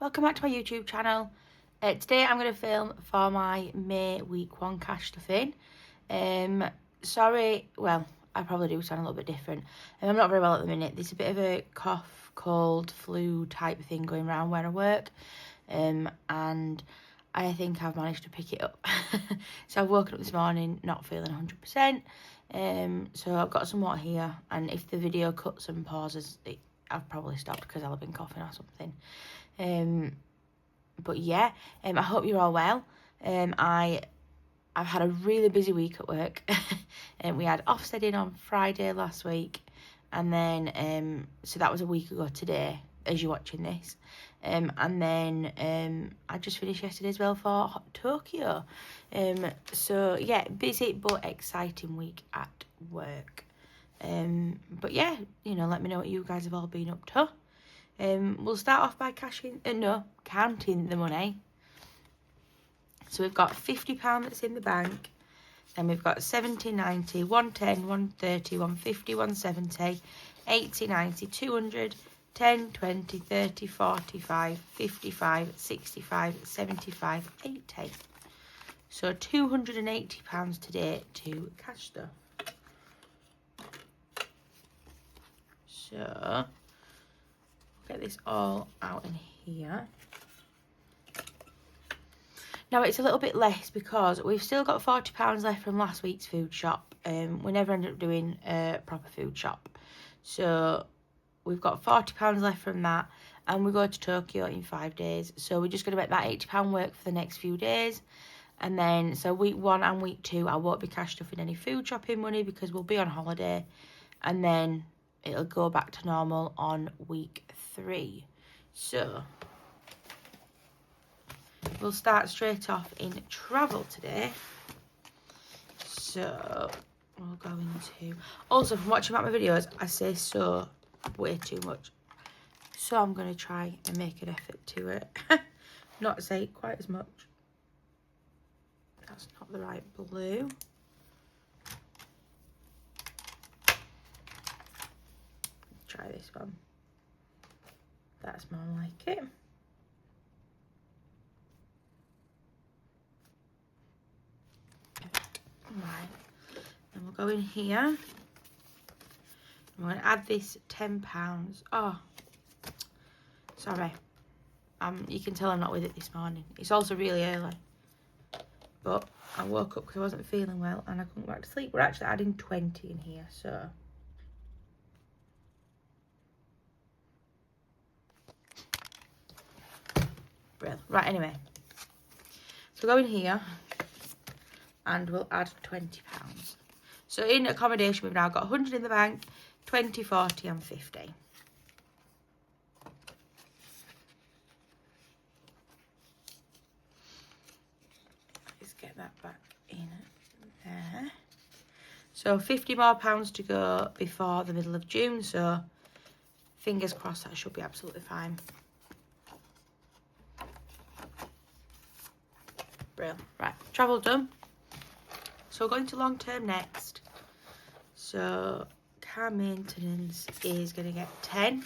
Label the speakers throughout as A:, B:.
A: welcome back to my YouTube channel. Today I'm going to film for my May week 1 cash stuff in. Sorry, well, I probably do sound a little bit different. I'm not very well at the minute. There's a bit of a cough, cold, flu type thing going around where I work. And I think I've managed to pick it up. So I've woken up this morning not feeling 100%. So I've got some water here, and if the video cuts and pauses, I've probably stopped because I'll have been coughing or something. But yeah, I hope you're all well. I've had a really busy week at work. And we had Ofsted on Friday last week, and then so that was a week ago today as you're watching this. And then I just finished yesterday as well for Hot Tokyo. So yeah, busy but exciting week at work. But yeah, you know, let me know what you guys have all been up to. We'll start off by counting the money. So we've got £50 that's in the bank. Then we've got 70, 90, 110, 130, 150, 170, 80, 90, 200, 10, 20, 30, 45, 55, 65, 75, 80. So £280 today to cash stuff. So get this all out in here. Now it's a little bit less because we've still got £40 left from last week's food shop. We never ended up doing a proper food shop. So we've got £40 left from that, and we go to Tokyo in 5 days. So we're just going to make that £80 work for the next few days. And then, so week 1 and week 2, I won't be cash stuffing any food shopping money because we'll be on holiday. And then it'll go back to normal on week 3. So we'll start straight off in travel today. So we'll go into, also from watching back my videos, I say so way too much. So I'm going to try and make an effort to it. Not say it quite as much. That's not the right blue. Try this one. That's more like it. Right, then we'll go in here. I'm going to add this £10. Oh, sorry. You can tell I'm not with it this morning. It's also really early. But I woke up because I wasn't feeling well and I couldn't go back to sleep. We're actually adding 20 in here, so. Brilliant. Right, anyway. So go in here and we'll add £20. So in accommodation, we've now got 100 in the bank, 20, 40 and 50. Let's get that back in there. So £50 more to go before the middle of June, so fingers crossed that should be absolutely fine. Brilliant. Right, travel done. So we're going to long term next. So car maintenance is going to get 10.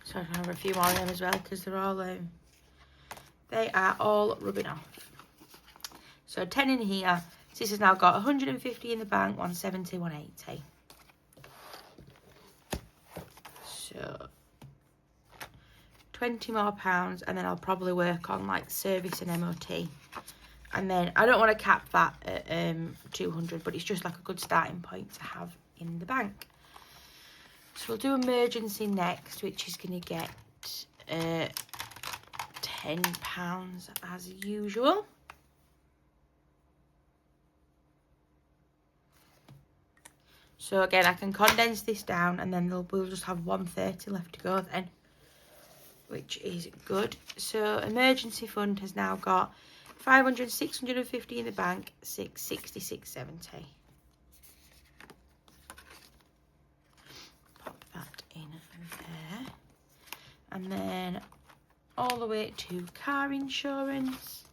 A: So I can have a few more of them as well because they're all they are all rubbing off. So 10 in here. This has now got 150 in the bank, 170, 180. So 20 more pounds, and then I'll probably work on like service and MOT. And then I don't want to cap that at 200, but it's just like a good starting point to have in the bank. So we'll do emergency next, which is going to get £10 as usual. So again, I can condense this down, and then we'll just have 130 left to go then, which is good. So emergency fund has now got 500, 650 in the bank, 660, 670. Pop that in there. And then all the way to car insurance,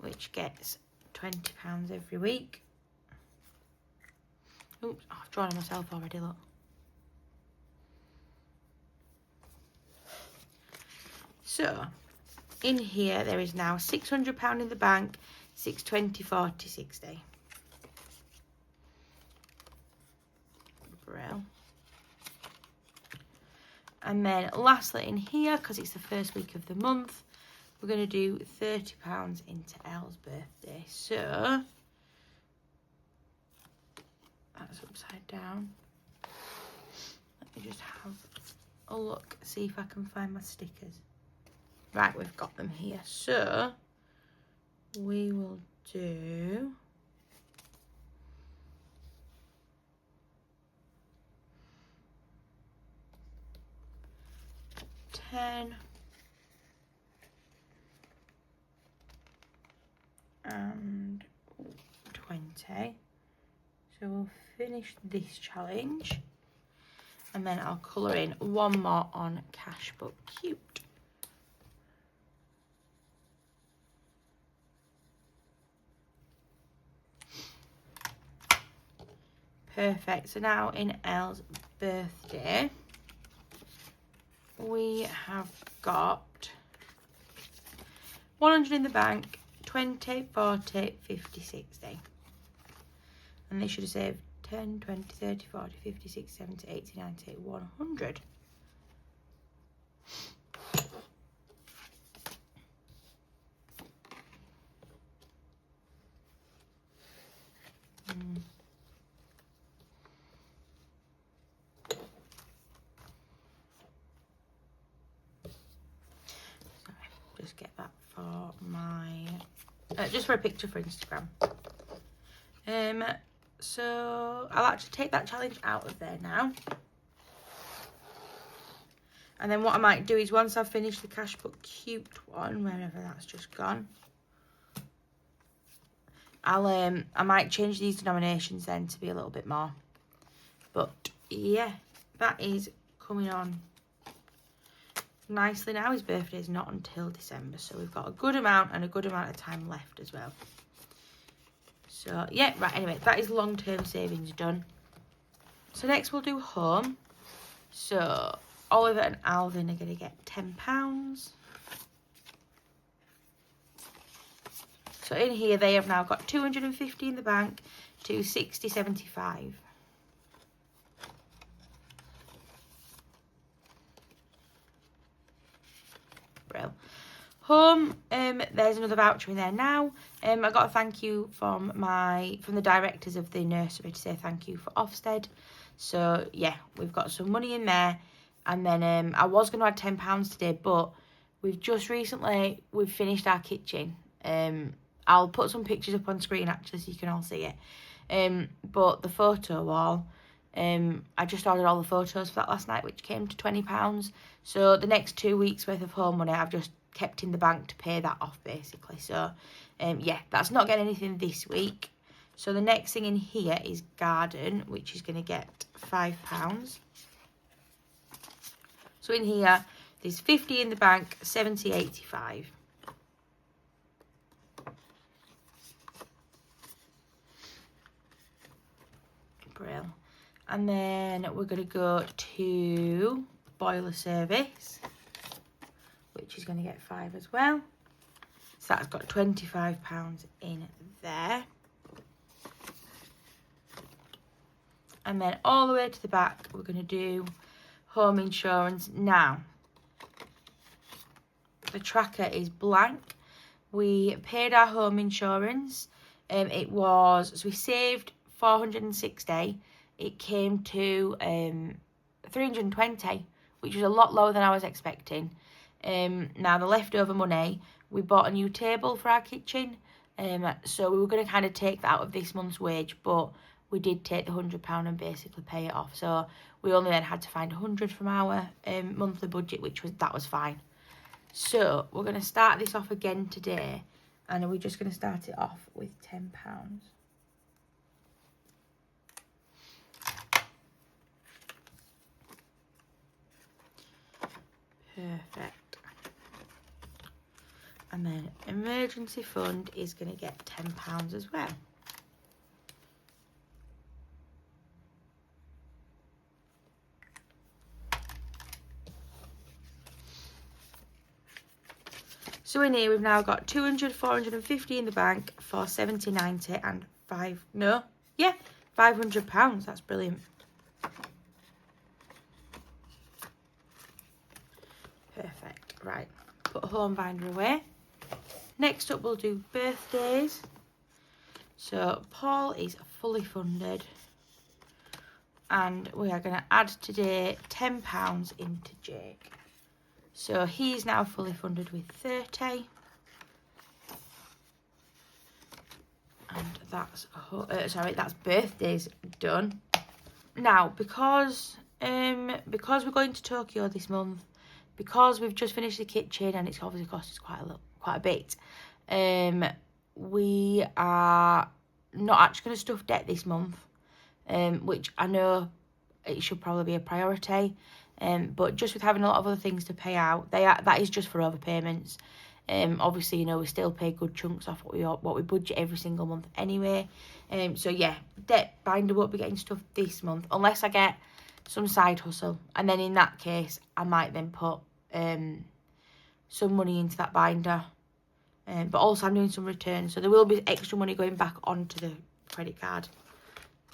A: which gets £20 every week. Oops, I've drawn it myself already, look. So, in here there is now £600 in the bank, 620, 40, 60. Brill. And then lastly in here, because it's the first week of the month, we're going to do £30 into Elle's birthday. So, that's upside down. Let me just have a look, see if I can find my stickers. Right, we've got them here. So, we will do... £10 and £20. So we'll finish this challenge and then I'll colour in one more on Cash But Cute. Perfect. So now in Elle's birthday, we have got 100 in the bank, 20, 40, 50, 60. And they should have saved 10, 20, 30, 40, 50, 60, 70, 80, 90, 100. Just get that for my just for a picture for Instagram. So I'll actually take that challenge out of there now, and then what I might do is once I've finished the Cash But Cute one, wherever that's just gone, I might change these denominations then to be a little bit more. But yeah, that is coming on nicely now. His birthday is not until December, so we've got a good amount and a good amount of time left as well. So yeah, right, anyway, that is long-term savings done. So next we'll do home. So Oliver and Alvin are going to get £10. So in here they have now got 250 in the bank to 60, 75. Brill. Home, there's another voucher in there now. I got a thank you from the directors of the nursery to say thank you for Ofsted. So yeah, we've got some money in there. And then I was going to add £10 today, but we've finished our kitchen. I'll put some pictures up on screen actually so you can all see it. But the photo wall, I just ordered all the photos for that last night, which came to £20. So the next 2 weeks worth of home money I've just kept in the bank to pay that off basically. So yeah, that's not getting anything this week. So the next thing in here is garden, which is going to get £5. So in here there's 50 in the bank, 70, 85. Brill. And then we're going to go to boiler service, which is going to get 5 as well. So that's got £25 in there. And then all the way to the back, we're going to do home insurance. Now, the tracker is blank. We paid our home insurance. So we saved 460. It came to 320, which was a lot lower than I was expecting. Now the leftover money, we bought a new table for our kitchen, so we were going to kind of take that out of this month's wage, but we did take the £100 and basically pay it off. So we only then had to find 100 from our monthly budget, that was fine. So we're going to start this off again today, and we're just going to start it off with £10. Perfect. And then emergency fund is going to get £10 as well. So in here we've now got 200, 450 in the bank for 70, 90 and £500. That's brilliant. Perfect. Right, put home binder away. Next up we'll do birthdays. So Paul is fully funded. And we are going to add today £10 into Jake. So he's now fully funded with 30. And that's that's birthdays done. Now, because we're going to Tokyo this month, because we've just finished the kitchen and it's obviously cost us quite a bit, we are not actually going to stuff debt this month, which I know it should probably be a priority. But just with having a lot of other things to pay out, that is just for overpayments. Obviously, you know, we still pay good chunks off what we budget every single month anyway. So yeah, debt binder won't be getting stuff this month unless I get some side hustle, and then in that case, I might then put some money into that binder. But also, I'm doing some returns, so there will be extra money going back onto the credit card.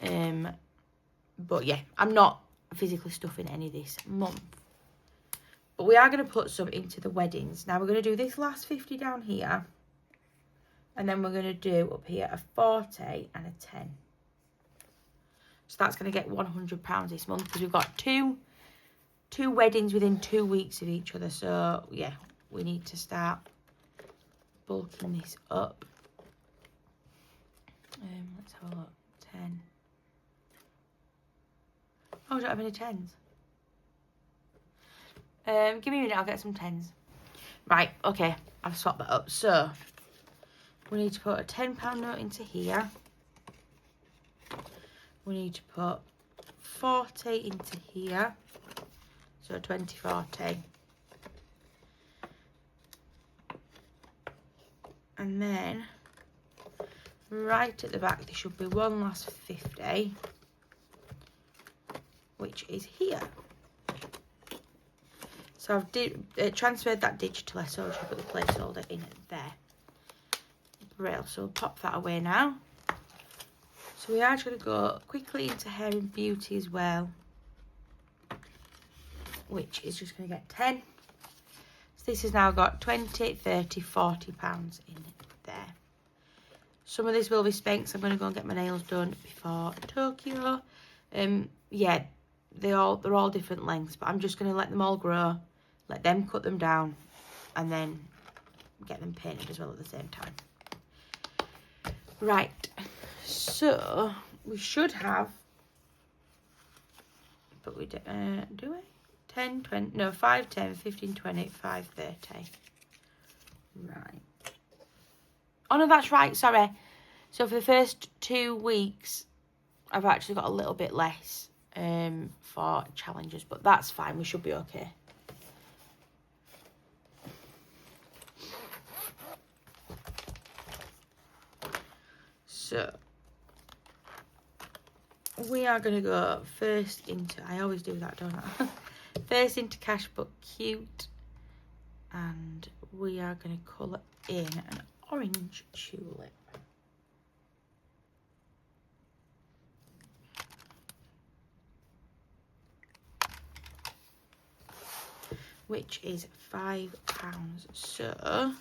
A: But yeah, I'm not physically stuffing any this month. But we are going to put some into the weddings. Now we're going to do this last 50 down here. And then we're going to do up here a 40 and a 10. So that's going to get £100 this month because we've got two weddings within 2 weeks of each other. So yeah, we need to start bulking this up. Let's have a look. 10. Oh, I don't have any 10s. Give me a minute, I'll get some 10s. Right, okay, I've swapped that up. So, we need to put a £10 note into here. We need to put 40 into here. So, 20, 40. And then, right at the back, there should be one last 50. Which is here. So I've transferred that digitally, so I'll just put the placeholder in there. Brilliant. So we'll pop that away now. So we are going to go quickly into hair and beauty as well, which is just going to get 10. So this has now got 20, 30, 40 pounds in there. Some of this will be spent because I'm going to go and get my nails done before Tokyo. Yeah, they're all different lengths, but I'm just going to let them all grow, let them cut them down, and then get them painted as well at the same time. Right, so we should have, but we do we? 10, 20, no, 5, 10, 15, 20, 5, 30. Right. Oh, no, that's right, sorry. So for the first 2 weeks, I've actually got a little bit less for challenges, but that's fine. We should be okay. So we are going to go first into, I always do that, don't I? First into Cash But Cute, and we are going to colour in an orange tulip. Which is £5. So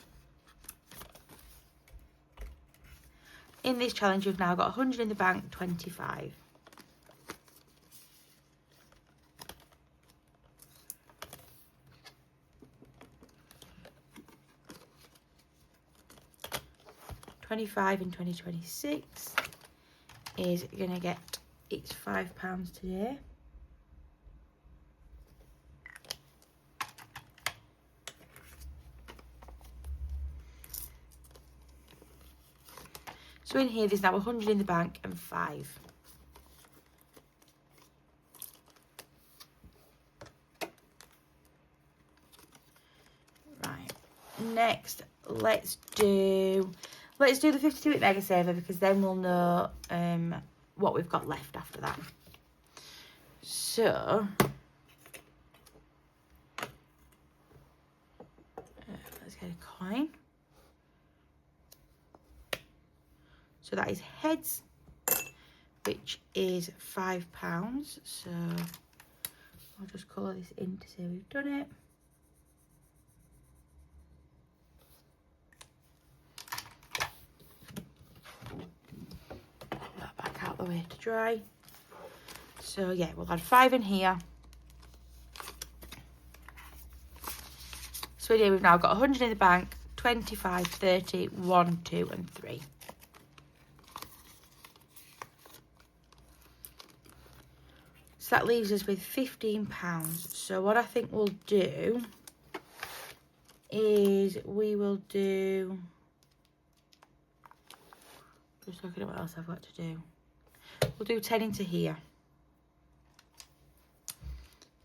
A: in this challenge we've now got 100 in the bank, 25. £25 in 2026 is going to get its £5 today. So in here, there's now 100 in the bank and 5. Right. next, let's do the 52-week Mega Saver, because then we'll know what we've got left after that. So let's get a coin. So that is heads, which is £5. So I'll just colour this in to say we've done it. Put that back out the way to dry. So yeah, we'll add 5 in here. So here we've now got 100 in the bank, 25, 30, 1, 2 and 3. So that leaves us with £15. So what I think we'll do is we will do, just looking at what else I've got to do. We'll do 10 into here.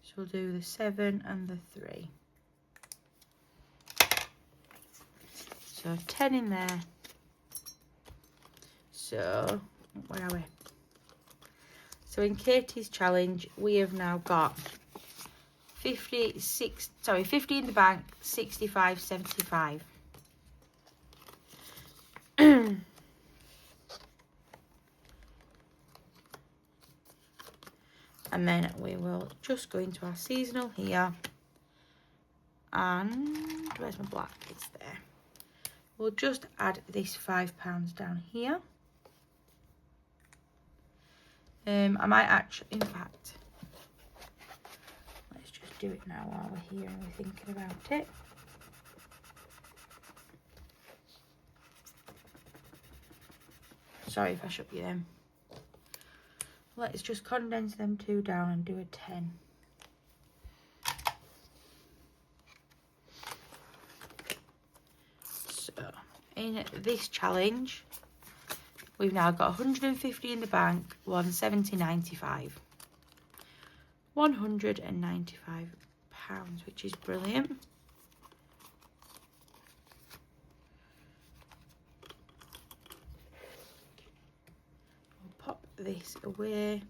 A: So we'll do the 7 and the 3. So 10 in there. So where are we? So in Katie's challenge, we have now got 50 in the bank, 65, 75. And then we will just go into our seasonal here. And where's my black? It's there. We'll just add this £5 down here. I might actually, in fact, let's just do it now while we're here and we're thinking about it. Sorry if I shut you then. Let's just condense them 2 down and do a 10. So in this challenge, we've now got 150 in the bank, 170.95. £195, which is brilliant. We'll pop this away.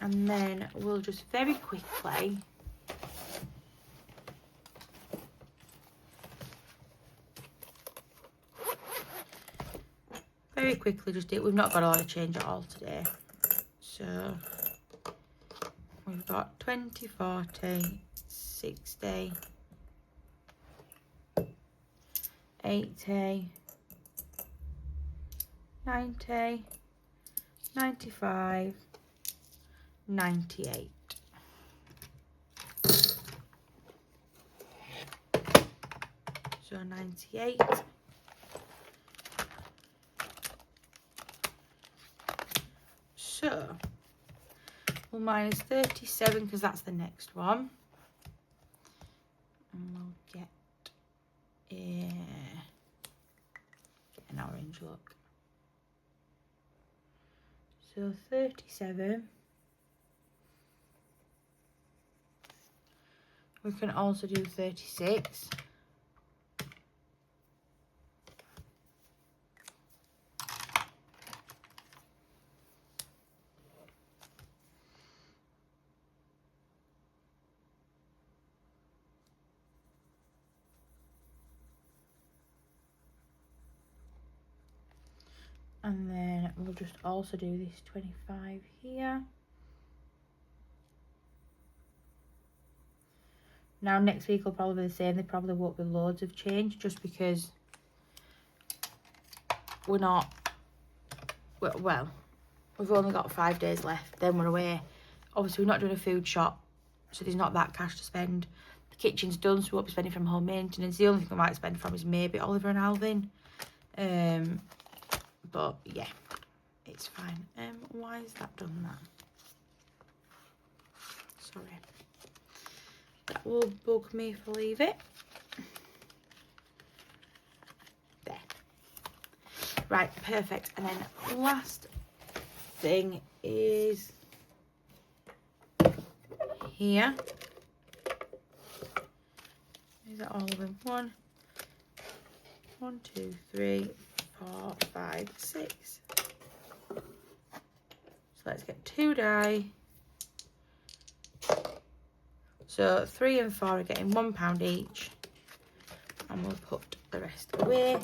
A: And then we'll just very quickly just do it. We've not got a lot of change at all today. So we've got 20, 40, 60, 80, 90, 95, 98. So 98. So we'll minus 37 because that's the next one. And we'll get an orange look. So 37. We can also do 36. And then we'll just also do this 25 here. Now next week will probably be the same. There probably won't be loads of change just because we're not, well, we've only got 5 days left, then we're away. Obviously we're not doing a food shop, so there's not that cash to spend. The kitchen's done, so we won't be spending from home maintenance. The only thing I might spend from is maybe Oliver and Alvin. But yeah, it's fine. Why has that done that? Sorry. That will bug me if I leave it. There. Right, perfect. And then last thing is here. Is that all of them? 1, 2, 3, 4, 5, 6. So let's get 2 die. So 3 and 4 are getting £1 each. And we'll put the rest away.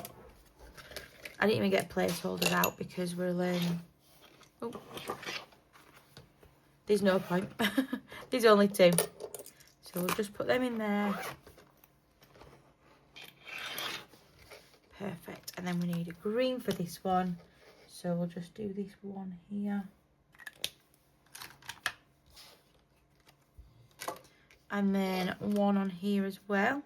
A: I didn't even get placeholders out because we're learning. Oh, there's no point. There's only 2. So we'll just put them in there. Perfect. And then we need a green for this one. So we'll just do this one here. And then one on here as well.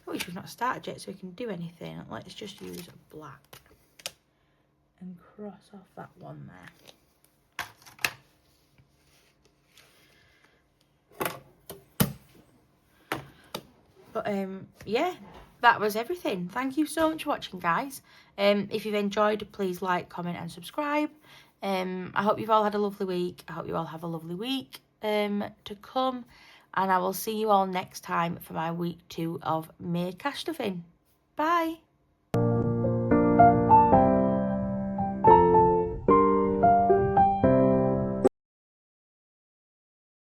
A: Oh, we've not started yet, so we can do anything. Let's just use black and cross off that one there. But yeah, that was everything. Thank you so much for watching, guys. If you've enjoyed, please like, comment and subscribe. I hope you've all had a lovely week. I hope you all have a lovely week to come. And I will see you all next time for my week 2 of May Cash Stuffing. Bye.